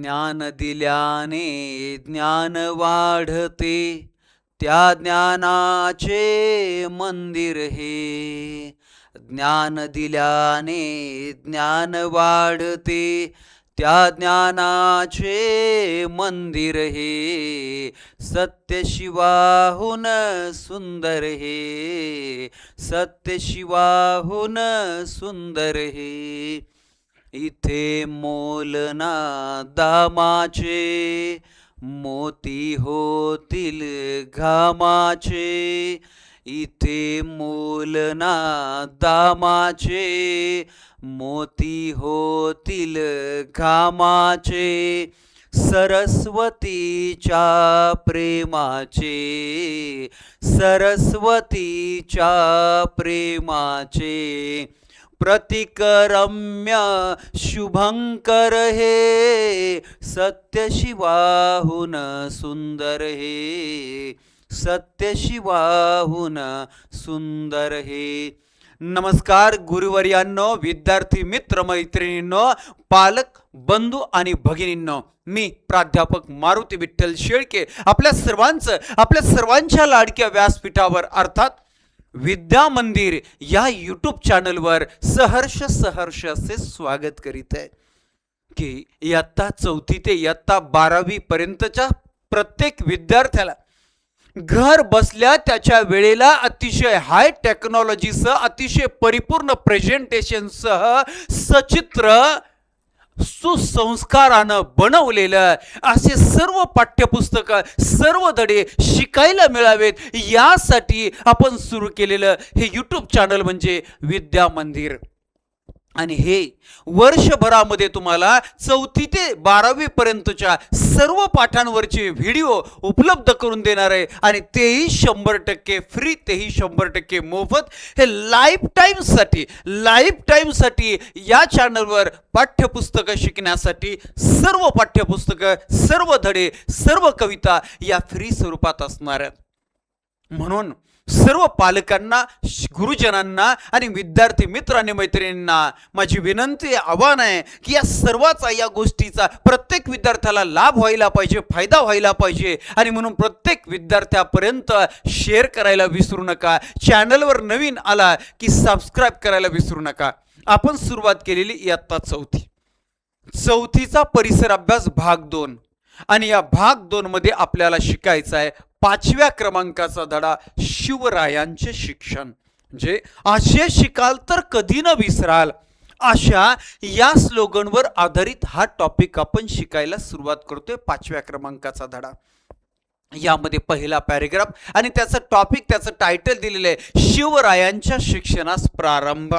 ज्ञान दिल्याने ज्ञान वाढते, त्या ज्ञानाचे मंदिर हे. ज्ञान दिल्याने ज्ञान वाढते, त्या ज्ञानाचे मंदिर हे. सत्य शिवाहून सुंदर हे, सत्य शिवाहून सुंदर हे. इथे मोल ना दामाचे, मोती होतील घामाचे. इथे मोल ना दामाचे, मोती होतील घामाचे. सरस्वतीच्या प्रेमाचे, सरस्वतीच्या प्रेमाचे. प्रतिकरम्य शुभंकर हे, सत्य शिवाहून सुंदर हे, सत्य शिवाहून सुंदर हे. नमस्कार गुरुवर्यांनो, विद्यार्थी मित्र मैत्रिणींनो, पालक बंधू आणि भगिनींनो, मी प्राध्यापक मारुती विठ्ठल शेळके आपल्या सर्वांच्या लाडक्या व्यासपीठावर अर्थात विद्या मंदिर या यूट्यूब चॅनलवर सहर्ष असे स्वागत करीत आहे की इयत्ता 4थी ते इयत्ता 12वी पर्यंतच्या प्रत्येक विद्यार्थ्याला घर बसल्या त्याच्या वेळेला अतिशय हाय टेक्नॉलॉजीसह अतिशय परिपूर्ण प्रेझेंटेशनसह सचित्र सुसंस्कारानं बनवलेलं असे सर्व पाठ्यपुस्तकं, सर्व धडे शिकायला मिळावेत यासाठी आपण सुरू केलेलं हे यूट्यूब चॅनल म्हणजे विद्या मंदिर. आणि हे वर्षभरामध्ये तुम्हाला 4थी ते 12वी पर्यंतच्या सर्व पाठांवरचे व्हिडिओ उपलब्ध करून देणार आहे. आणि तेही 100% फ्री, तेही 100% मोफत. हे लाईफ टाईमसाठी या चॅनलवर पाठ्यपुस्तकं शिकण्यासाठी सर्व पाठ्यपुस्तकं, सर्व धडे, सर्व कविता या फ्री स्वरूपात असणार आहेत. म्हणून सर्व पालकांना, गुरुजनांना आणि विद्यार्थी मित्र आणि मैत्रिणींना माझी विनंती, आव्हान आहे की या गोष्टीचा प्रत्येक विद्यार्थ्याला लाभ व्हायला पाहिजे, फायदा व्हायला पाहिजे. आणि म्हणून प्रत्येक विद्यार्थ्यापर्यंत शेअर करायला विसरू नका. चॅनलवर नवीन आला की सबस्क्राईब करायला विसरू नका. आपण सुरुवात केलेली इयत्ता 4थीचा परिसर अभ्यास भाग 2 आणि या भाग 2 मध्ये आपल्याला शिकायचं आहे 5व्या क्रमांकाचा धडा, शिवरायांचे शिक्षण. म्हणजे असे शिकाल तर कधी न विसराल, अशा या स्लोगनवर आधारित हा टॉपिक आपण शिकायला सुरुवात करतोय. 5व्या क्रमांकाचा धडा. यामध्ये पहिला पॅरेग्राफ आणि त्याचं टॉपिक, त्याचं टायटल दिलेलं आहे शिवरायांच्या शिक्षणास प्रारंभ.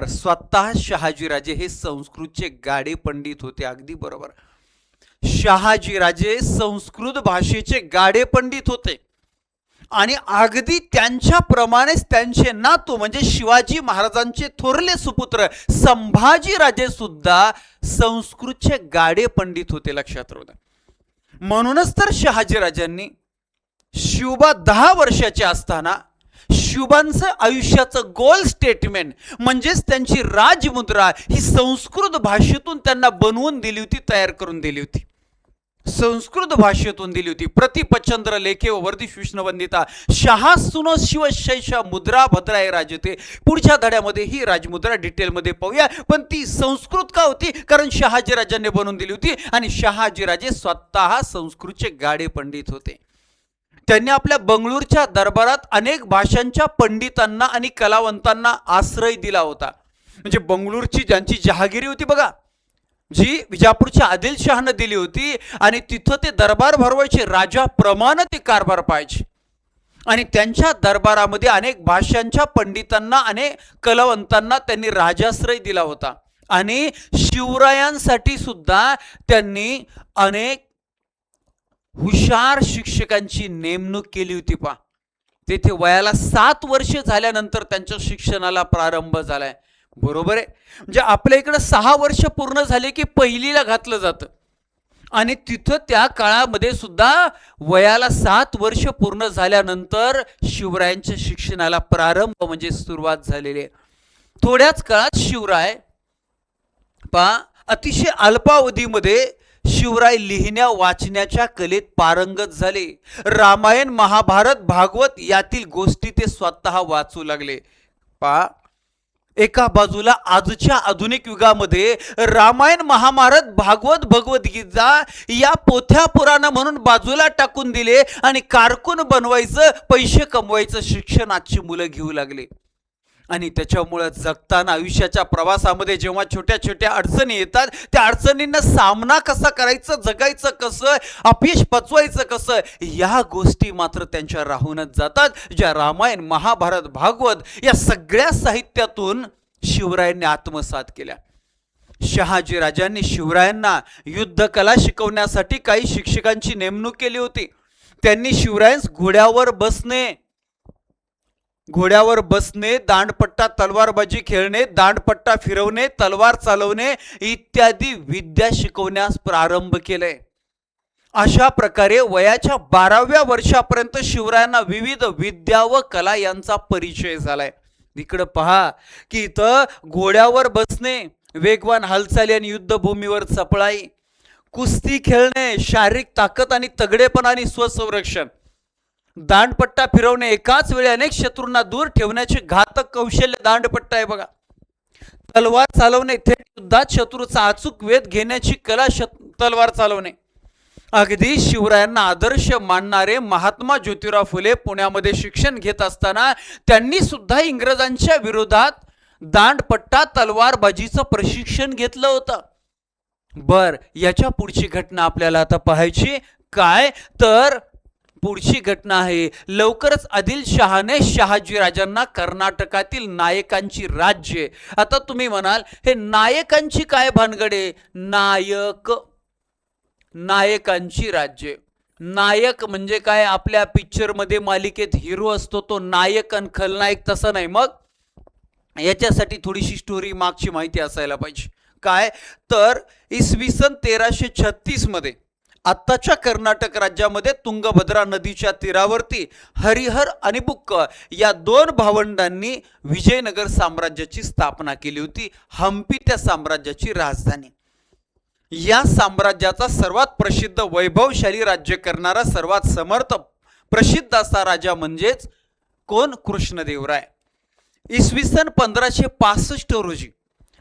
स्वतः शहाजीराजे हे संस्कृतचे गाडे पंडित होते. अगदी बरोबर, शहाजीराजे संस्कृत भाषेचे गाडे पंडित होते. आणि अगदी त्यांच्याप्रमाणेच त्यांचे नातू म्हणजे शिवाजी महाराजांचे थोरले सुपुत्र संभाजीराजे सुद्धा संस्कृतचे गाडे पंडित होते. लक्षात राहू द्या. म्हणूनच तर शहाजीराजांनी शिवबा 10 वर्षाचे असताना शिवबांचं आयुष्याचं गोल स्टेटमेंट म्हणजेच त्यांची राजमुद्रा ही संस्कृत भाषेतून त्यांना बनवून दिली होती, तयार करून दिली होती, संस्कृत भाषेतून दिली होती. प्रतिपचंद्र लेखे व वर्धिष विष्णुवंदिता शहासूनो शिवशैषा मुद्रा भद्राय राजते. पुढच्या धड्यामध्ये ही राजमुद्रा डिटेलमध्ये पाहूया. पण ती संस्कृत का होती? कारण शहाजीराजांनी बनवून दिली होती. आणि शहाजीराजे स्वतः संस्कृतचे गाडे पंडित होते. त्यांनी आपल्या बंगळूरच्या दरबारात अनेक भाषांच्या पंडितांना आणि कलावंतांना आश्रय दिला होता. म्हणजे बंगळूरची ज्यांची जहागिरी होती बघा, जी विजापूरच्या आदिलशहानं दिली होती, आणि तिथं ते दरबार भरवायचे, राजाप्रमाणे ते कारभार पाहायचे. आणि त्यांच्या दरबारामध्ये अनेक भाषांच्या पंडितांना आणि कलावंतांना त्यांनी राजाश्रय दिला होता. आणि शिवरायांसाठी सुद्धा त्यांनी अनेक हुशार शिक्षकांची नेमणूक केली होती. पा तेथे वयाला 7 वर्ष झाल्यानंतर त्यांच्या शिक्षणाला प्रारंभ झालाय. बरोबर आहे. म्हणजे आपल्या इकडे 6 वर्ष पूर्ण झाले की पहिलीला घातलं जातं, आणि तिथं त्या काळामध्ये सुद्धा वयाला 7 वर्ष पूर्ण झाल्यानंतर शिवरायांच्या शिक्षणाला प्रारंभ म्हणजे सुरुवात झालेली आहे. थोड्याच काळात शिवराय अतिशय अल्पावधीमध्ये शिवराय लिहिण्या वाचण्याच्या कलेत पारंगत झाले. रामायण, महाभारत, भागवत यातील गोष्टी ते स्वतः वाचू लागले. पहा, एका बाजूला आजच्या आधुनिक युगामध्ये रामायण, महाभारत, भागवत, भगवद्गीता या पोथ्या पुराण म्हणून बाजूला टाकून दिले आणि कारकून बनवायचं, पैसे कमवायचं शिक्षण आजची मुलं घेऊ लागले. आणि त्याच्यामुळे जगताना आयुष्याच्या प्रवासामध्ये जेव्हा छोट्या छोट्या अडचणी येतात, त्या अडचणींना सामना कसा करायचा, जगायचं कसं, अपयश पचवायचं कसं, या गोष्टी मात्र त्यांच्या राहूनच जातात, ज्या रामायण, महाभारत, भागवत या सगळ्या साहित्यातून शिवरायांनी आत्मसात केल्या. शहाजी राजांनी शिवरायांना युद्धकला शिकवण्यासाठी काही शिक्षकांची नेमणूक केली होती. त्यांनी शिवरायांस घोड्यावर बसणे, दांडपट्टा तलवारबाजी खेळणे, दांडपट्टा फिरवणे, तलवार चालवणे इत्यादी विद्या शिकवण्यास प्रारंभ केले. अशा प्रकारे वयाच्या 12व्या वर्षापर्यंत शिवरायांना विविध विद्या व कला यांचा परिचय झालाय. इकडं पहा की इथं घोड्यावर बसणे, वेगवान हालचाली आणि युद्धभूमीवर चपळाई, कुस्ती खेळणे, शारीरिक ताकद आणि तगडेपणा आणि स्वसंरक्षण, दांडपट्टा फिरवणे, एकाच वेळी अनेक शत्रूंना दूर ठेवण्याचे घातक कौशल्य दांडपट्टा आहे बघा. तलवार चालवणे, थेट युद्धात शत्रूचा अचूक वेध घेण्याची कला तलवार चालवणे. अगदी शिवरायांना आदर्श मानणारे महात्मा ज्योतिराव फुले पुण्यामध्ये शिक्षण घेत असताना त्यांनी सुद्धा इंग्रजांच्या विरोधात दांडपट्टा तलवारबाजीचं प्रशिक्षण घेतलं होतं. बर, याच्या पुढची घटना आपल्याला आता पाहायची. काय तर पुढची घटना आहे, लवकरच आदिलशहाने शहाजी राजांना कर्नाटकातील नायकांची राज्ये. आता तुम्ही म्हणाल हे नायकांची काय भानगडे? नायकांची राज्ये. नायक म्हणजे काय? आपल्या पिक्चरमध्ये मालिकेत हिरो असतो तो नायक आणि खलनायक, तसं नाही. मग याच्यासाठी थोडीशी स्टोरी मागची माहिती असायला पाहिजे. काय तर इसवी सन 1336 मध्ये आत्ताच्या कर्नाटक राज्यामध्ये तुंगभद्रा नदीच्या तीरावरती हरिहर आणि बुक्क या दोन भावंडांनी विजयनगर साम्राज्याची स्थापना केली होती. हम्पी त्या साम्राज्याची राजधानी. या साम्राज्याचा सर्वात प्रसिद्ध, वैभवशाली राज्य करणारा, सर्वात समर्थ, प्रसिद्ध असा राजा म्हणजेच कोण? कृष्णदेवराय. इसवी सन 1565 रोजी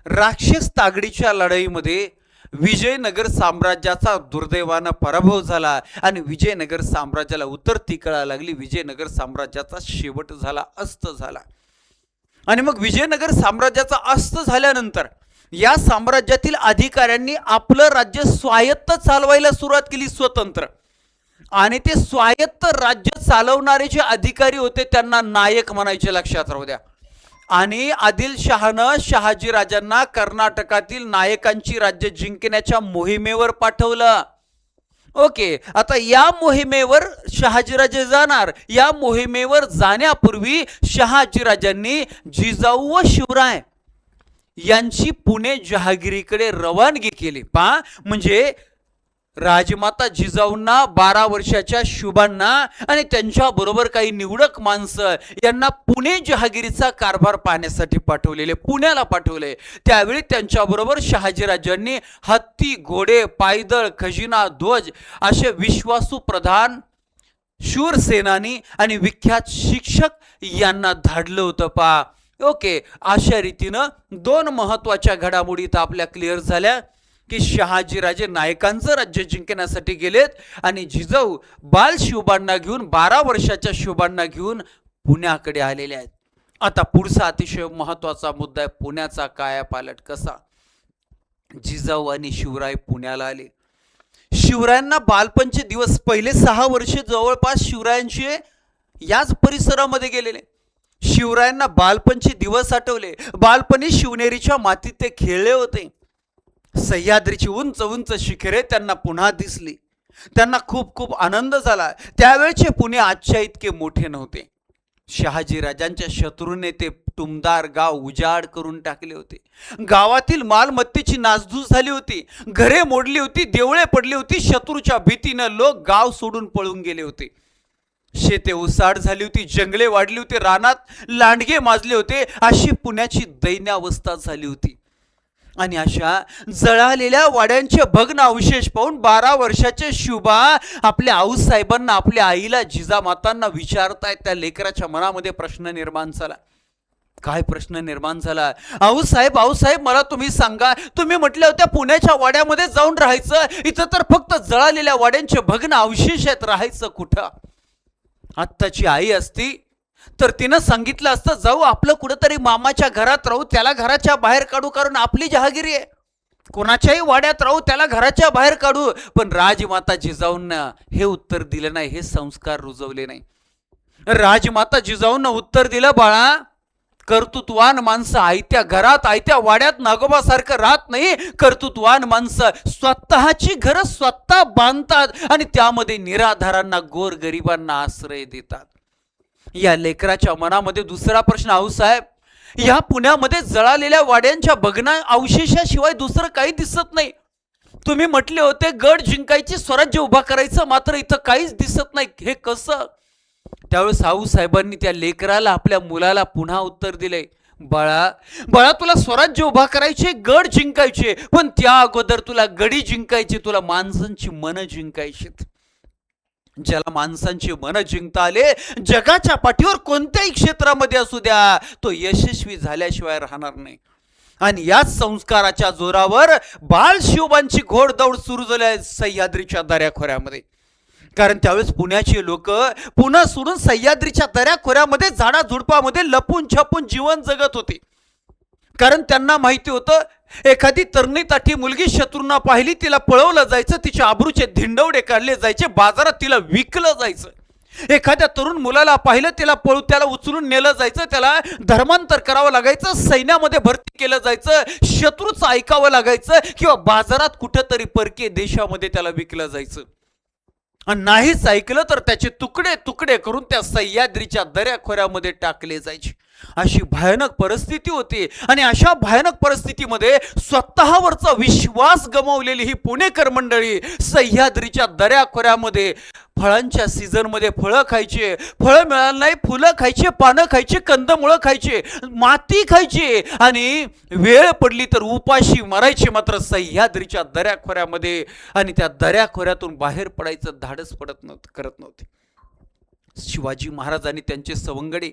राक्षस तागडीच्या लढाईमध्ये विजयनगर साम्राज्याचा दुर्दैवानं पराभव झाला आणि विजयनगर साम्राज्याला उतरती कळा लागली. विजयनगर साम्राज्याचा शेवट झाला, अस्त झाला. आणि मग विजयनगर साम्राज्याचा अस्त झाल्यानंतर या साम्राज्यातील अधिकाऱ्यांनी आपलं राज्य स्वायत्त चालवायला सुरुवात केली, स्वतंत्र. आणि ते स्वायत्त राज्य चालवणारे जे अधिकारी होते त्यांना नायक म्हणायचे, लक्षात राहू द्या. आणि आदिलशहानं शहाजी राजांना कर्नाटकातील नायकांची राज्य जिंकण्याच्या मोहिमेवर पाठवलं. ओके, आता या मोहिमेवर शहाजीराजे जाणार. या मोहिमेवर जाण्यापूर्वी शहाजीराजांनी जिजाऊ व शिवराय यांची पुणे जहागिरीकडे रवानगी केली. पहा, म्हणजे राजमाता जिजाऊंना, 12 वर्षाच्या शुभांना आणि त्यांच्याबरोबर काही निवडक माणसं यांना पुणे जहागिरीचा कारभार पाहण्यासाठी पाठवलेले, पुण्याला विठवले. त्यावेळी त्यांच्याबरोबर शहाजीराजांनी हत्ती, घोडे, पायदळ, खजिना, ध्वज असे विश्वासू प्रधान, शूर सेनानी आणि विख्यात शिक्षक यांना धाडलं होतं. पहा, ओके, अशा रीतीनं दोन महत्वाच्या घडामोडी आपल्या क्लिअर झाल्या की शहाजीराजे नायकांचं राज्य जिंकण्यासाठी गेलेत आणि जिजाऊ बाल शिवबांना घेऊन, 12 वर्षाच्या शिवबांना घेऊन पुण्याकडे आलेले आहेत. आता पुढचा अतिशय महत्वाचा मुद्दा आहे, पुण्याचा कायापालट कसा. जिजाऊ आणि शिवराय पुण्याला आले. शिवरायांना बालपणचे दिवस, पहिले 6 वर्षे जवळपास शिवरायांचे याच परिसरामध्ये गेलेले. शिवरायांना बालपणचे दिवस आठवले. बालपणी शिवनेरीच्या मातीत ते खेळले होते. सह्याद्रीची उंच उंच शिखरे त्यांना पुन्हा दिसली. त्यांना खूप खूप आनंद झाला. त्यावेळचे पुणे आजच्या इतके मोठे नव्हते. शहाजीराजांच्या शत्रूने ते टुमदार गाव उजाड करून टाकले होते. गावातील मालमत्तेची नासधूस झाली होती. घरे मोडली होती, देवळे पडली होती. शत्रूच्या भीतीनं लोक गाव सोडून पळून गेले होते. शेते उसाड झाली होती, जंगले वाढली होती, रानात लांडगे माजले होते. अशी पुण्याची दैन्यावस्था झाली होती. आणि अशा जळालेल्या वाड्यांचे भग्न अवशेष पाहून 12 वर्षाचे शुभा आपल्या आऊसाहेबांना, आपल्या आईला, जिजामातांना विचारतायत. त्या लेकराच्या मनामध्ये प्रश्न निर्माण झाला. काय प्रश्न निर्माण झाला? आऊसाहेब मला तुम्ही सांगा, तुम्ही म्हटल्या होत्या पुण्याच्या वाड्यामध्ये जाऊन राहायचं, इथं तर फक्त जळालेल्या वाड्यांचे भग्न अवशेष आहेत, राहायचं कुठं? आत्ताची आई असती तर तिनं सांगितलं असतं, जाऊ आपलं कुठंतरी मामाच्या घरात राहू, त्याला घराच्या बाहेर काढू, कारण आपली जहागिरी आहे. कोणाच्याही वाड्यात राहू, त्याला घराच्या बाहेर काढू. पण राजमाता जिजाऊंना हे उत्तर दिलं नाही, हे संस्कार रुजवले नाही. राजमाता जिजाऊंना उत्तर दिलं, बाळा, कर्तृत्वान माणसं आयत्या घरात, आयत्या वाड्यात नागोबासारखं राहत नाही. कर्तृत्वान माणसं स्वतःची घरं स्वतः बांधतात आणि त्यामध्ये निराधारांना, गोरगरिबांना आश्रय देतात. या लेकराच्या मनामध्ये दुसरा प्रश्न, आऊसाहेब, या पुण्यामध्ये जळालेल्या वाड्यांच्या भग्न अवशेषाशिवाय दुसरं काही दिसत नाही. तुम्ही म्हटले होते गड जिंकायची, स्वराज्य उभा करायचं, मात्र इथं काहीच दिसत नाही, हे कसं? त्यावेळेस आऊसाहेबांनी त्या लेकराला, आपल्या मुलाला पुन्हा उत्तर दिले, बाळा, तुला स्वराज्य उभा करायचे, गड जिंकायचे, पण त्या अगोदर तुला गडी जिंकायची, तुला माणसांची मन जिंकायची. ज्याला माणसांची मन जिंकता आले, जगाच्या पाठीवर कोणत्याही क्षेत्रामध्ये असू द्या, तो यशस्वी झाल्याशिवाय राहणार नाही. आणि याच संस्काराच्या जोरावर बाल शिवबांची घोडदौड सुरू झाली सह्याद्रीच्या दऱ्याखोऱ्यामध्ये. कारण त्यावेळेस पुण्याची लोक पुन्हा सोडून सह्याद्रीच्या दऱ्याखोऱ्यामध्ये झाडाझुडपामध्ये लपून छपून जीवन जगत होते. कारण त्यांना माहिती होतं, एखादी तरणी मुलगी शत्रूंना पाहिली, तिला पळवलं जायचं, तिच्या आबरूचे धिंडवडे काढले जायचे, बाजारात तिला विकलं जायचं. एखाद्या तरुण मुलाला पाहिलं, त्याला उचलून नेलं जायचं, त्याला धर्मांतर करावं लागायचं, सैन्यामध्ये भरती केलं जायचं, शत्रूचं ऐकावं लागायचं, किंवा बाजारात कुठंतरी परकीय देशामध्ये त्याला विकलं जायचं. आणि नाहीच ऐकलं तर त्याचे तुकडे तुकडे करून त्या सह्याद्रीच्या दऱ्याखोऱ्यामध्ये टाकले जायचे. अशी भयानक परिस्थिती होती. आणि अशा भयानक परिस्थितीमध्ये स्वतःवरचा विश्वास गमावलेली ही पुणेकर मंडळी सह्याद्रीच्या दऱ्याखोऱ्यामध्ये फळांच्या सीझनमध्ये फळं खायचे, फळं मिळालं नाही, फुलं खायचे, पानं खायचे, कंदमुळं खायचे, माती खायची, आणि वेळ पडली तर उपाशी मरायचे, मात्र सह्याद्रीच्या दऱ्याखोऱ्यामध्ये. आणि त्या दऱ्याखोऱ्यातून बाहेर पडायचं धाडस करत नव्हते. शिवाजी महाराजांनी त्यांचे सवंगडी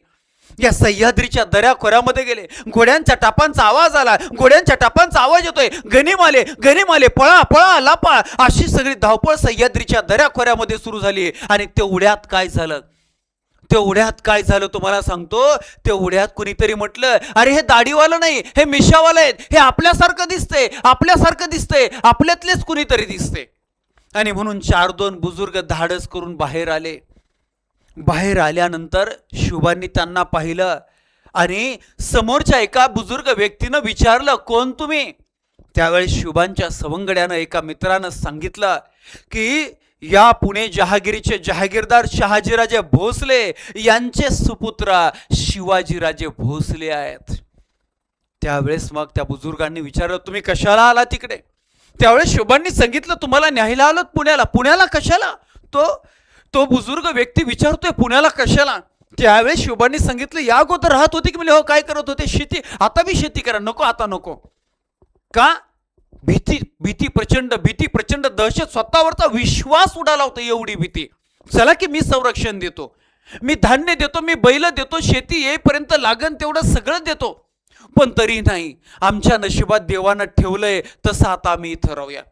या सह्याद्रीच्या दऱ्याखोऱ्यामध्ये गेले. घोड्यांच्या टापांचा आवाज आला, घोड्यांच्या टापांचा आवाज येतोय, गनिमाले, पळा पळा लापा, अशी सगळी धावपळ सह्याद्रीच्या दऱ्याखोऱ्यामध्ये सुरू झाली. आणि तेवढ्यात काय झालं तुम्हाला सांगतो. तेवढ्यात कुणीतरी म्हटलं, अरे हे दाढीवालं नाही, हे मिशावालं आहेत, हे आपल्यासारखं दिसतंय, आपल्यातलेच कुणीतरी दिसते. आणि म्हणून 4-2 बुजुर्ग धाडस करून बाहेर आल्यानंतर शुभांनी त्यांना पाहिलं आणि समोरच्या एका बुजुर्ग व्यक्तीनं विचारलं, कोण तुम्ही? त्यावेळेस शुभांच्या सवंगड्यानं, एका मित्रानं सांगितलं की या पुणे जहागिरीचे जहागीरदार शहाजीराजे भोसले यांचे सुपुत्र शिवाजीराजे भोसले आहेत. त्यावेळेस मग त्या बुजुर्गांनी विचारलं, तुम्ही कशाला आला तिकडे? त्यावेळेस शुभांनी सांगितलं, तुम्हाला न्यायला आलो पुण्याला कशाला? तो बुजुर्ग व्यक्ती विचारतोय, पुण्याला कशाला? त्यावेळेस शुभांनी सांगितलं, या अगोदर राहत होते की? म्हणजे हो. काय करत होते? शेती. आता बी शेती करा. नको, आता नको. का? भीती प्रचंड, दहशत, स्वतःवरचा विश्वास उडाला होता, एवढी भीती. चला की मी संरक्षण देतो, मी धान्य देतो, मी बैल देतो, शेती येईपर्यंत लागन तेवढं सगळं देतो, पण तरी नाही, आमच्या नशिबात देवानं ठेवलंय तसं आता आम्ही इथं राहूया.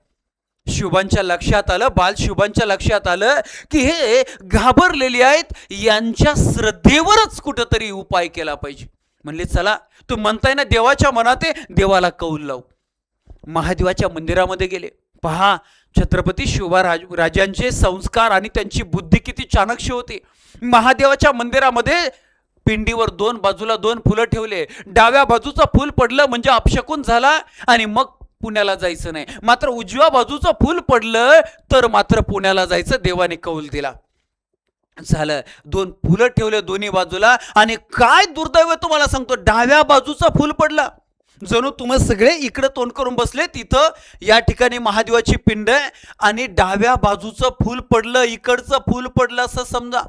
शुभांच्या लक्षात आलं, बाल शुभांच्या लक्षात आलं की हे घाबरलेले आहेत, यांच्या श्रद्धेवरच कुठंतरी उपाय केला पाहिजे. म्हणले, चला, तू म्हणताय ना देवाच्या मनात आहे, देवाला कौल लावू. महादेवाच्या मंदिरामध्ये गेले. पहा, छत्रपती शिवरायांचे संस्कार आणि त्यांची बुद्धी किती चाणक्य होती. महादेवाच्या मंदिरामध्ये पिंडीवर 2 बाजूला 2 फुलं ठेवले. डाव्या बाजूचं फूल पडलं म्हणजे अपशकुन झाला आणि मग पुण्याला जायचं नाही, मात्र उजव्या बाजूचं फूल पडलं तर मात्र पुण्याला जायचं, देवाने कौल दिला. झालं, 2 फुलं ठेवले दोन्ही बाजूला. आणि काय दुर्दैव तुम्हाला सांगतो, डाव्या बाजूचं फूल पडलं. जणू तुम्ही सगळे इकडे तोंड करून बसले, तिथं या ठिकाणी महादेवाची पिंड आहे आणि डाव्या बाजूचं फूल पडलं, इकडचं फूल पडलं असं समजा.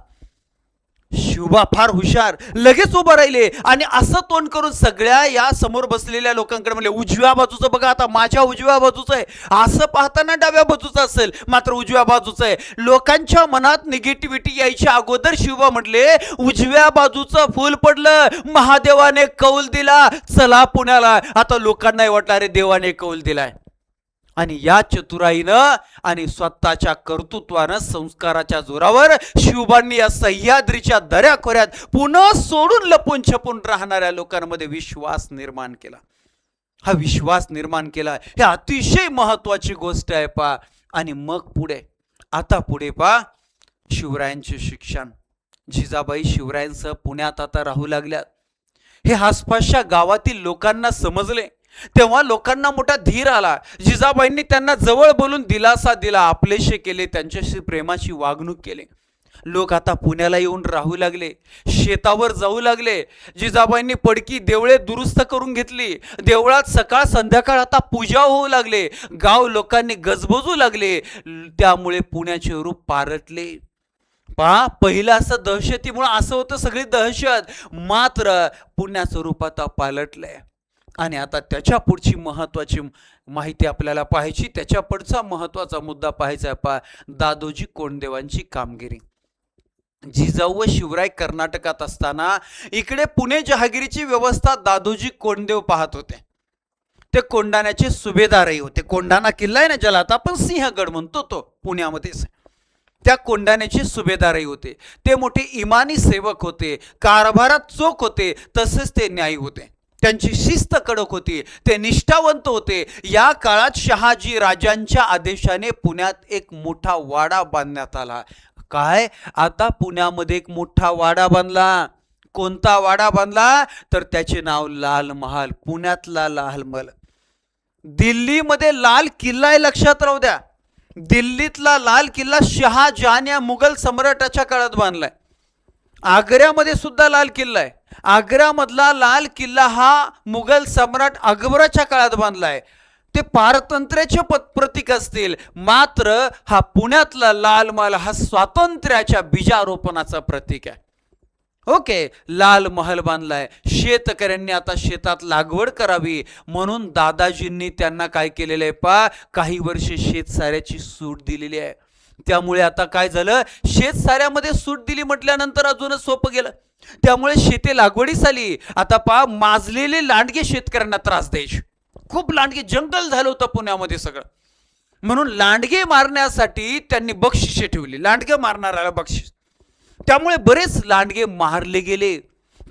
शिवबा फार हुशार, लगेच उभं राहिले आणि असं तोंड करून सगळ्या या समोर बसलेल्या लोकांकडे म्हणले, उजव्या बाजूचं बघा, आता माझ्या उजव्या बाजूचं आहे. असं पाहताना डाव्या बाजूचं असेल, मात्र उजव्या बाजूचं आहे. लोकांच्या मनात निगेटिव्हिटी यायच्या अगोदर शिवबा म्हटले, उजव्या बाजूचं फूल पडलं, महादेवाने कौल दिला, चला पुण्याला. आता लोकांनाही वाटलं, अरे देवाने कौल दिलाय. आणि या चतुराईनं आणि स्वतःच्या कर्तृत्वानं, संस्काराच्या जोरावर शिवबांनी या सह्याद्रीच्या दऱ्याखोऱ्यात पुन्हा सोडून लपून छपून राहणाऱ्या लोकांमध्ये विश्वास निर्माण केला. हा विश्वास निर्माण केला, हे अतिशय महत्वाची गोष्ट आहे पा. आणि मग पुढे पा, शिवरायांचे शिक्षण. जिजाबाई शिवरायांसह पुण्यात आता राहू लागल्या. हे आसपासच्या गावातील लोकांना समजले, तेव्हा लोकांना मोठा धीर आला. जिजाबाईंनी त्यांना जवळ बोलून दिलासा दिला, आपलेशे केले, त्यांच्याशी प्रेमाची वागणूक केली. लोक आता पुण्याला येऊन राहू लागले, शेतावर जाऊ लागले. जिजाबाईंनी पडकी देवळे दुरुस्त करून घेतली. देवळात सकाळ संध्याकाळ आता पूजा होऊ लागले. गाव लोकांनी गजबजू लागले. त्यामुळे पुण्याचे रूप पारटले. पहा, पहिलं असं दहशतीमुळे असं होतं, सगळी दहशत, मात्र पुण्याचं रूप आता पालटलंय. आणि आता त्याच्या पुढची महत्वाची माहिती आपल्याला पाहायची, त्याच्या पुढचा महत्वाचा मुद्दा पाहायचा आहे पहा, दादोजी कोंडदेवांची कामगिरी. जिजाऊ व शिवराय कर्नाटकात असताना इकडे पुणे जहागिरीची व्यवस्था दादोजी कोंडदेव पाहत होते. ते कोंढाण्याचे सुभेदारही होते. कोंढाणा किल्ला आहे ना, ज्याला आता आपण सिंहगड म्हणतो, तो पुण्यामध्येच. त्या कोंढाण्याचे सुभेदारही होते. ते मोठे इमानी सेवक होते, कारभारात चोख होते, तसेच ते न्यायी होते. त्यांची शिस्त कडक होती, ते निष्ठावंत होते. या काळात शहाजी राजांच्या आदेशाने पुण्यात एक मोठा वाडा बांधण्यात आला. काय, आता पुण्यामध्ये एक मोठा वाडा बांधला. कोणता वाडा बांधला, तर त्याचे नाव लाल महाल. पुण्यातला लाल महल. दिल्लीमध्ये लाल किल्ला आहे, लक्षात राहू द्या. दिल्लीतला लाल किल्ला शहाजहान या मुघल सम्राटाच्या काळात बांधलाय. आग्र्यामध्ये सुद्धा लाल किल्ला आहे. आग्र्यामधला लाल किल्ला हा मुघल सम्राट अकबराच्या काळात बांधलाय. ते पारतंत्र्याचे प्रतीक असतील, मात्र हा पुण्यातला लाल महल हा स्वातंत्र्याच्या बीजारोपणाचा प्रतीक आहे. ओके, लाल महल बांधलाय. शेतकऱ्यांनी आता शेतात लागवड करावी म्हणून दादाजींनी त्यांना काय केलेलं आहे पा, काही वर्षे शेतसाऱ्याची सूट दिलेली आहे. त्यामुळे आता काय झालं, शेतसाऱ्यामध्ये सूट दिली म्हटल्यानंतर अजूनच सोपं गेलं. त्यामुळे शेती लागवडीस आली. आता पा, माजलेले लांडगे शेतकऱ्यांना त्रास द्यायचे. खूप लांडगे, जंगल झालं होतं पुण्यामध्ये सगळं. म्हणून लांडगे मारण्यासाठी त्यांनी बक्षिसे ठेवली, लांडगे मारणाऱ्याला बक्षीस. त्यामुळे बरेच लांडगे मारले गेले.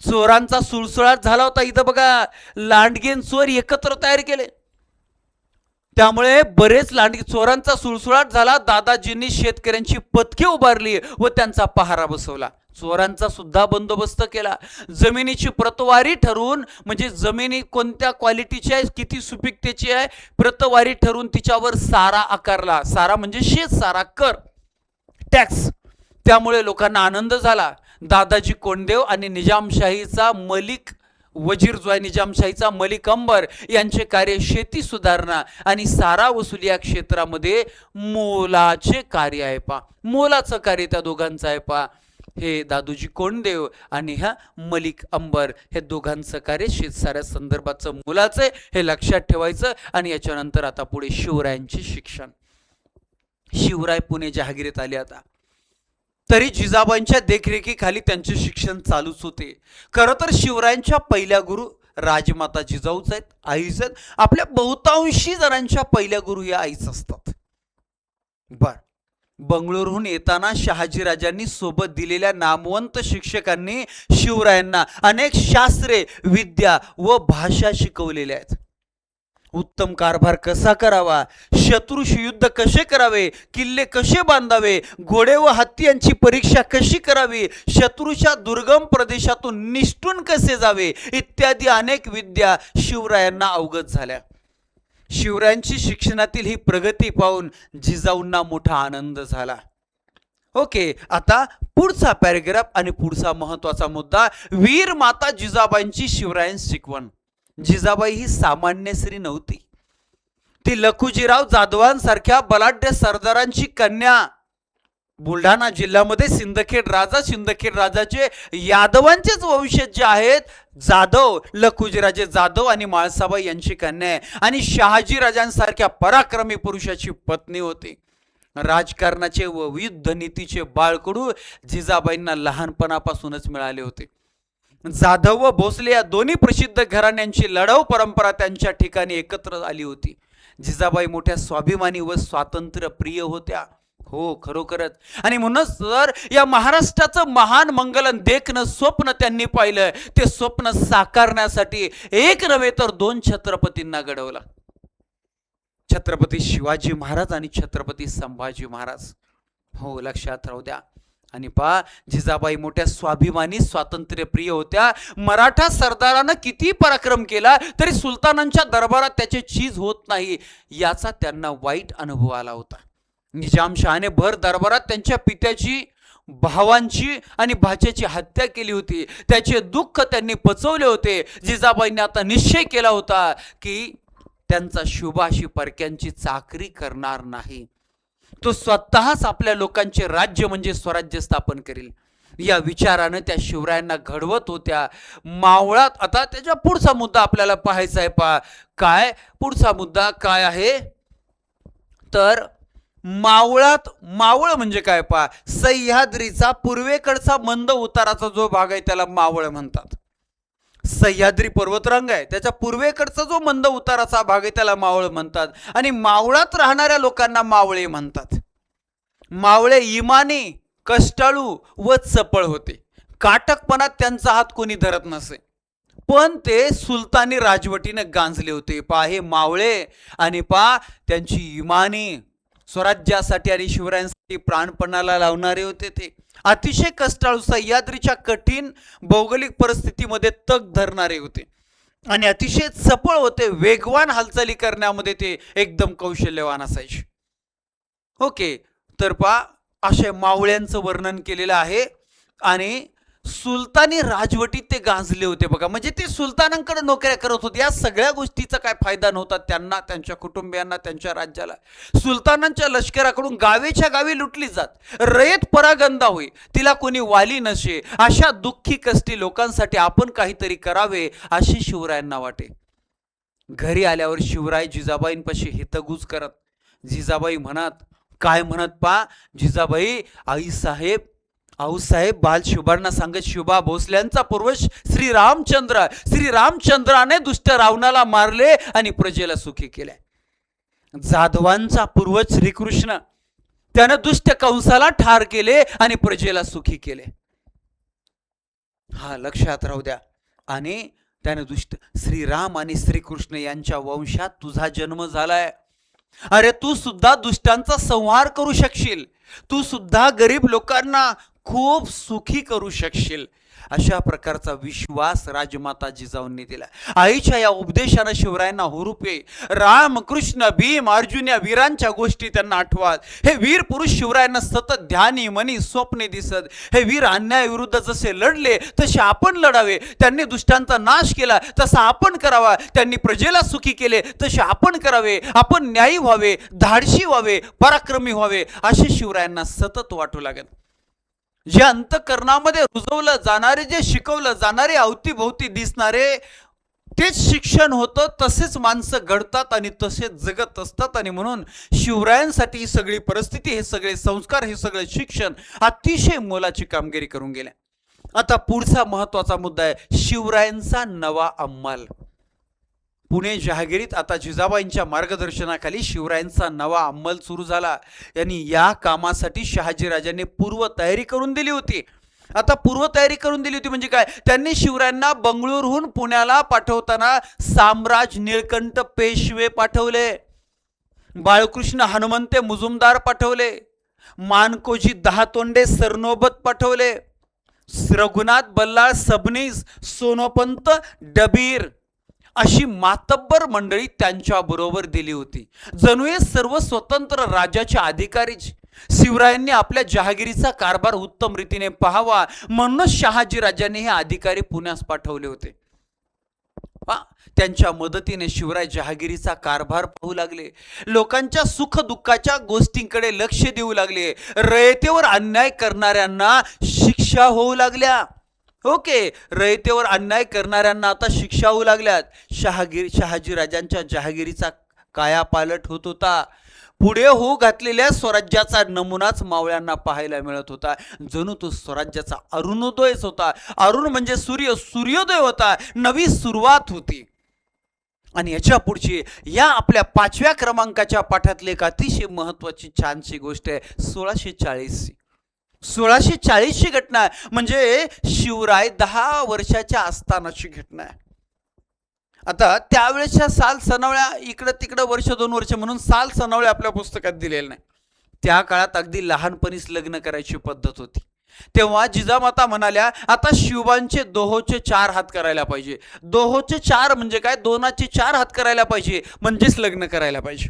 चोरांचा सुळसुळाट झाला होता. इथं बघा, लांडगे चोर एकत्र तयार केले. त्यामुळे बरेच लांडगे, चोरांचा सुळसुळाट झाला. दादाजींनी शेतकऱ्यांची पथके उभारली व त्यांचा पहारा बसवला. चोरांचा सुद्धा बंदोबस्त केला. जमिनीची प्रतवारी ठरवून, म्हणजे जमिनी कोणत्या क्वालिटीची आहे, किती सुपीकतेची आहे, प्रतवारी ठरवून तिच्यावर सारा आकारला. सारा म्हणजे शेत सारा, कर, टॅक्स. त्यामुळे लोकांना आनंद झाला. दादाजी कोंडदेव आणि निजामशाहीचा मलिक वजीर जो आहे, निजामशाहीचा मलिक अंबर, यांचे कार्य शेती सुधारणा आणि सारा वसुली या क्षेत्रामध्ये मोलाचे कार्य आहे पा. मोलाचं कार्य त्या दोघांचं आहे पा. हे दादोजी कोंडदेव आणि ह्या मलिक अंबर, हे दोघांचं कार्य शेतसाऱ्या संदर्भाचं मोलाचं आहे, हे लक्षात ठेवायचं. आणि याच्यानंतर आता पुढे शिवरायांचे शिक्षण. शिवराय पुणे जहागिरीत आले. आता तरी जिजाबाईंच्या देखरेखीखाली त्यांचे शिक्षण चालूच होते. खरं तर शिवरायांच्या पहिल्या गुरु राजमाता जिजाऊच आहेत, आईच आहेत. आपल्या बहुतांशी जणांच्या पहिल्या गुरु या आईच असतात. बर, बंगळुरूहून येताना शहाजीराजांनी सोबत दिलेल्या नामवंत शिक्षकांनी शिवरायांना अनेक शास्त्रे, विद्या व भाषा शिकवलेल्या आहेत. उत्तम कारभार कसा करावा, शत्रूशी युद्ध कसे करावे, किल्ले कसे बांधावे, घोडे व हत्ती यांची परीक्षा कशी करावी, शत्रूच्या दुर्गम प्रदेशातून निष्ठून कसे जावे, इत्यादी अनेक विद्या शिवरायांना अवगत झाल्या. शिवरायांची शिक्षणातील ही प्रगती पाहून जिजाऊंना मोठा आनंद झाला. ओके, आता पुढचा पॅरेग्राफ आणि पुढचा महत्वाचा मुद्दा, वीर माता जिजाबाईंची शिवरायांस शिकवण. जिजाबाई ही सामान्य स्त्री नव्हती. ती लखुजीराव जाधवांसारख्या बलाढ्य सरदारांची कन्या. बुलढाणा जिल्ह्यामध्ये सिंदखेड राजाचे यादवांचेच वंशज जे आहेत, जाधव, लखुजीराजे जाधव आणि माळसाबाई यांची कन्या आहे आणि शहाजी राजांसारख्या पराक्रमी पुरुषाची पत्नी होती. राजकारणाचे व युद्ध नीतीचे बाळकडू जिजाबाईंना लहानपणापासूनच मिळाले होते. जाधव व भोसले या दोन्ही प्रसिद्ध घराण्यांची लढाऊ परंपरा त्यांच्या ठिकाणी एकत्र आली होती. जिजाबाई मोठ्या स्वाभिमानी व स्वातंत्र्य प्रिय होत्या. हो, खरोखरच. आणि म्हणूनच तर या महाराष्ट्राचं महान मंगलन देखणं स्वप्न त्यांनी पाहिलं. ते स्वप्न साकारण्यासाठी एक नव्हे तर 2 छत्रपतींना घडवलं. छत्रपती शिवाजी महाराज आणि छत्रपती संभाजी महाराज. हो, लक्षात राहू द्या. आणि पहा, जिजाबाई मोठ्या स्वाभिमानी स्वातंत्र्यप्रिय होत्या. मराठा सरदारानं किती पराक्रम केला तरी सुलतानांच्या दरबारात त्याचे चीज होत नाही, याचा त्यांना वाईट अनुभव आला होता. निजामशहाने भर दरबारात त्यांच्या पित्याची, भावांची आणि भाच्याची हत्या केली होती. त्याचे दुःख त्यांनी पचवले होते. जिजाबाईंनी आता निश्चय केला होता की त्यांचा शुभाशी परक्यांची चाकरी करणार नाही. तो स्वतःच आपल्या लोकांचे राज्य म्हणजे स्वराज्य स्थापन करेल. या विचारानं त्या शिवरायांना घडवत होत्या. मावळात आता त्याच्या पुढचा मुद्दा आपल्याला पाहायचा आहे. पहा काय पुढचा मुद्दा काय आहे तर मावळात, मावळ म्हणजे काय पहा, सह्याद्रीचा पूर्वेकडचा मंद उताराचा जो भाग आहे त्याला मावळ म्हणतात. सह्याद्री पर्वतरांग आहे, त्याच्या पूर्वेकडचा जो मंद उताराचा भाग आहे त्याला मावळ म्हणतात. आणि मावळात राहणाऱ्या लोकांना मावळे म्हणतात. मावळे इमानी, कष्टाळू व चपळ होते. काटकपणात त्यांचा हात कोणी धरत नसे, पण ते सुलतानी राजवटीने गांजले होते. पहा हे मावळे, आणि पहा त्यांची इमानी, स्वराज्यासाठी आणि शिवरायांसाठी प्राणपणाला लावणारे होते. ते अतिशय कष्टाळू, सह्याद्रीच्या कठीण भौगोलिक परिस्थितीमध्ये तग धरणारे होते आणि अतिशय चपळ होते. वेगवान हालचाली करण्यामध्ये ते एकदम कौशल्यवान असायचे. ओके, तर पहा अशा मावळ्यांचं वर्णन केलेलं आहे. आणि सुलतानी राजवटीत ते गांजले होते बघा, म्हणजे ते सुलतानांकडे नोकऱ्या करत होते. या सगळ्या गोष्टीचा काय फायदा नव्हता त्यांना, त्यांच्या कुटुंबियांना, त्यांच्या राज्याला. सुलतानांच्या लष्कराकडून गावेच्या गावी लुटली जात, रयत परागंदा होई, तिला कोणी वाली नसे. अशा दुःखी कष्टी लोकांसाठी आपण काहीतरी करावे अशी शिवरायांना वाटे. घरी आल्यावर शिवराय जिजाबाईंपाशी हितगुज करत. जिजाबाई म्हणत, काय म्हणत पहा, जिजाबाई, आऊसाहेब बालशिवबांना सांगत, शिवबा भोसल्यांचा पूर्वज श्रीरामचंद्राने दुष्ट रावणाला मारले आणि प्रजेला सुखी केले. जाधवांचा पूर्वज श्रीकृष्ण, त्याने दुष्ट कंसाला ठार केले आणि प्रजेला सुखी केले. हा लक्षात राहू द्या. आणि त्याने दुष्ट श्रीराम आणि श्रीकृष्ण यांच्या वंशात तुझा जन्म झालाय. अरे तू सुद्धा दुष्टांचा संहार करू शकशील, तू सुद्धा गरीब लोकांना खूप सुखी करू शकशील. अशा प्रकारचा विश्वास राजमाता जिजाऊंनी दिला. आईच्या या उपदेशानं शिवरायांना हुरूप येई. राम, कृष्ण, भीम, अर्जुन या वीरांच्या गोष्टी त्यांना आठवत. हे वीर पुरुष शिवरायांना सतत ध्यानी मनी स्वप्ने दिसत. हे वीर अन्यायाविरुद्ध जसे लढले तसे आपण लढावे, त्यांनी दुष्टांचा नाश केला तसा आपण करावा, त्यांनी प्रजेला सुखी केले तसे आपण करावे, आपण न्यायी व्हावे, धाडशी व्हावे, पराक्रमी व्हावे असे शिवरायांना सतत वाटू लागत. जे अंतःकरणामध्ये रुजवलं जाणारे, जे शिकवलं जाणारे, अवतीभोवती दिसणारे तेच शिक्षण होतं. तसेच माणसं घडतात आणि तसेच जगत असतात. आणि म्हणून शिवरायांसाठी ही सगळी परिस्थिती, हे सगळे संस्कार, हे सगळे शिक्षण अतिशय मोलाची कामगिरी करून गेले. आता पुढचा महत्वाचा मुद्दा आहे शिवरायांचा नवा अंमल. पुणे जहागिरीत आता जिजाबाईंच्या मार्गदर्शनाखाली शिवरायांचा नवा अंमल सुरू झाला. यांनी या कामासाठी शहाजीराजांनी पूर्वतयारी करून दिली होती. आता पूर्वतयारी करून दिली होती म्हणजे काय, त्यांनी शिवरायांना बंगळूरहून पुण्याला पाठवताना साम्राज निळकंठ पेशवे पाठवले, बाळकृष्ण हनुमंते मुजुमदार पाठवले, मानकोजी दहातोंडे सरनोबत पाठवले, रघुनाथ बल्लाळ सबनीस, सोनोपंत डबीर अशी मातब्बर मंडळी त्यांच्या बरोबर दिली होती. जणू हे सर्व स्वतंत्र राज्याचे अधिकारीच. शिवरायांनी आपल्या जहागिरीचा कारभार उत्तम रीतीने पाहावा म्हणून शहाजी राजांनी हे अधिकारी पुण्यास पाठवले होते. त्यांच्या मदतीने शिवराय जहागिरीचा कारभार पाहू लागले, लोकांच्या सुख दुःखाच्या गोष्टींकडे लक्ष देऊ लागले, रयतेवर अन्याय करणाऱ्यांना शिक्षा होऊ लागल्या. ओके, रयतेवर अन्याय करणाऱ्यांना आता शिक्षा होऊ लागल्यात. शहाजीराजांच्या जहागिरीचा कायापालट होत होता. पुढे होऊ घातलेल्या स्वराज्याचा नमुनाच मावळ्यांना पाहायला मिळत होता. जणू तो स्वराज्याचा अरुणोदयच होता. अरुण म्हणजे सूर्य, सूर्योदय होता, नवी सुरुवात होती. आणि याच्या पुढची या आपल्या 5व्या क्रमांकाच्या पाठातली एक अतिशय महत्वाची छानशी गोष्ट आहे 1640. 1640ची घटना आहे, म्हणजे शिवराय 10 वर्षाच्या असतानाची घटना आहे. आता त्यावेळेसच्या साल सनावळ्या इकडं तिकडं वर्ष 2 वर्ष म्हणून साल सनावळे आपल्या पुस्तकात दिलेले नाही. त्या काळात अगदी लहानपणीच लग्न करायची पद्धत होती. तेव्हा जिजामाता म्हणाल्या, आता शिवबांचे दोहोचे 4 हात करायला पाहिजे. दोहोचे 4 म्हणजे काय, 2चे 4 हात करायला पाहिजे, म्हणजेच लग्न करायला पाहिजे.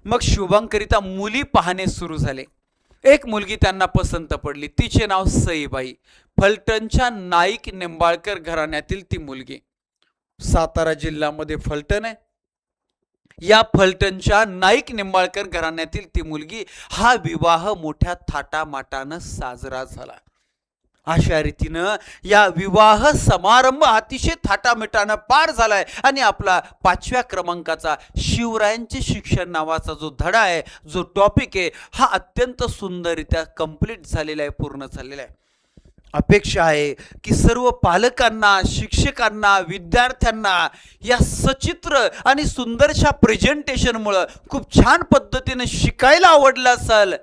मग शिवबांकरिता मुली पाहणे सुरू झाले. एक मुलगी त्यांना पसंत पडली, तिचे नाव सईबाई. फलटणच्या नाईक निंबाळकर घराण्यातील ती मुलगी. सातारा जिल्ह्यामध्ये फलटण आहे. या फलटणच्या नाईक निंबाळकर घराण्यातील ती मुलगी. हा विवाह मोठ्या थाटामाटानं साजरा झाला. अशा रीतीनं या विवाह समारंभ अतिशय थाटामाटानं पार झालाय. आणि आपला 5व्या क्रमांकाचा शिवरायांचे शिक्षण नावाचा जो धडा आहे, जो टॉपिक आहे, हा अत्यंत सुंदररित्या कंप्लीट झालेला आहे, पूर्ण झालेला आहे. अपेक्षा आहे की सर्व पालकांना, शिक्षकांना, विद्यार्थ्यांना या सचित्र आणि सुंदरशा प्रेझेंटेशनमुळं खूप छान पद्धतीने शिकायला आवडलं असेल,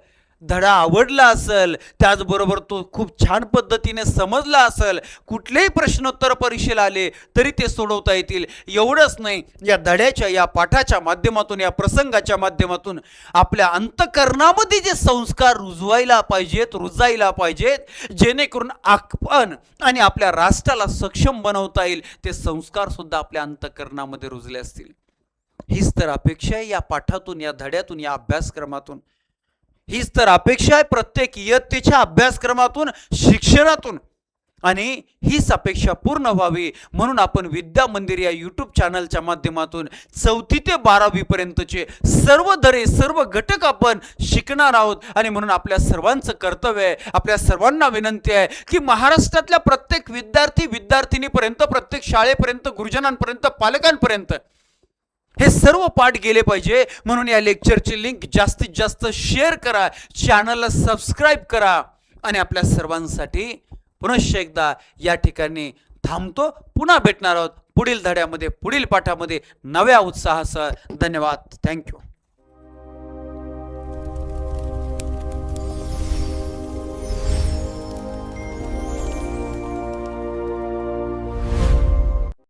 धडा आवडला असेल, त्याचबरोबर तो खूप छान पद्धतीने समजला असेल. कुठलेही प्रश्नोत्तर परीक्षेला आले तरी ते सोडवता येतील. एवढंच नाही, या धड्याच्या, या पाठाच्या माध्यमातून, या प्रसंगाच्या माध्यमातून आपल्या अंतःकरणामध्ये जे संस्कार रुजवायला पाहिजेत, जेणेकरून आपण आणि आपल्या राष्ट्राला सक्षम बनवता येईल, ते संस्कार सुद्धा आपल्या अंतःकरणामध्ये रुजले असतील. हीच तर अपेक्षा आहे या पाठातून, या धड्यातून, या अभ्यासक्रमातून. हीच तर अपेक्षा आहे प्रत्येक इयत्तेच्या अभ्यासक्रमातून, शिक्षणातून. आणि हीच अपेक्षा पूर्ण व्हावी म्हणून आपण विद्या मंदिर या यूट्यूब चॅनलच्या माध्यमातून 4थी ते 12वी पर्यंतचे सर्व धडे, सर्व घटक आपण शिकणार आहोत. आणि म्हणून आपल्या सर्वांचं कर्तव्य आहे, आपल्या सर्वांना विनंती आहे की महाराष्ट्रातल्या प्रत्येक विद्यार्थी विद्यार्थिनीपर्यंत, प्रत्येक शाळेपर्यंत, गुरुजनांपर्यंत, पालकांपर्यंत हे सर्व पाठ गेले पाहिजे. म्हणून या लेक्चरची लिंक जास्तीत जास्त शेअर करा, चॅनलला सबस्क्राईब करा. आणि आपल्या सर्वांसाठी पुनश्च एकदा या ठिकाणी थांबतो. पुन्हा भेटणार आहोत पुढील धड्यामध्ये, पुढील पाठामध्ये नव्या उत्साहासह. धन्यवाद. थँक्यू.